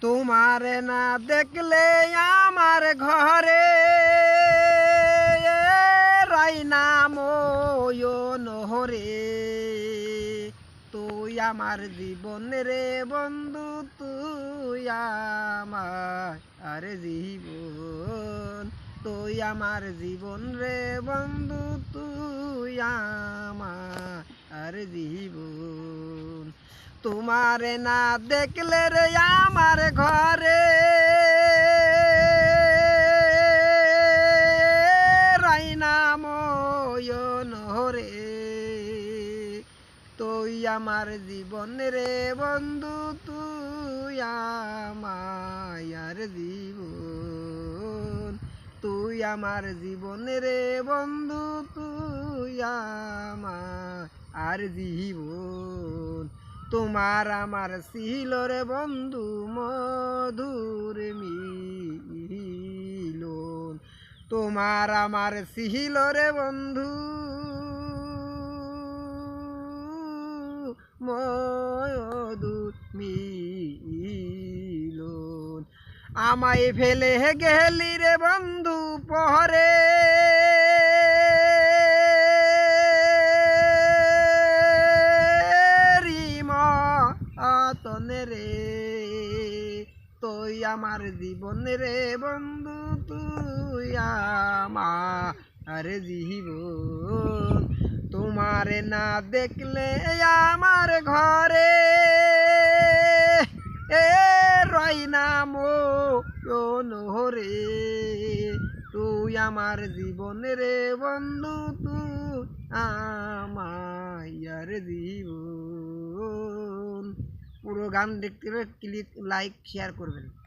তোমারে না দেখলে আমার ঘরে রাইনা ময়ন হরে। তুই আমার জীবন রে বন্ধু, তুই আমার জীবন। তুই আমার জীবন রে বন্ধু, তুই আমার জীবন। তোমারে না দেখলে রে আমার ঘরে রাইনা ময়ন হরে। তুই আমার জীবন রে বন্ধু, তুই আমার জীবন। তুই আমার জীবন রে বন্ধু, তুই আমার জীবন। তোমার আমার ছিল রে বন্ধু মধুর মিলন। তোমার আমার ছিল রে বন্ধু মধুর মিলন। আমায় ফেলে গেলি রে বন্ধু পহরে তনে রে। তুই আমার জীবন রে বন্ধু, তুই আমার জীবন। তোমারে না দেখলে আমার ঘরে রাইনা ময়ন হরে। তুই আমার জীবন রে বন্ধু, তুই আমার জীবন। পুরো গান দেখতে হলে ক্লিক লাইক শেয়ার করবেন।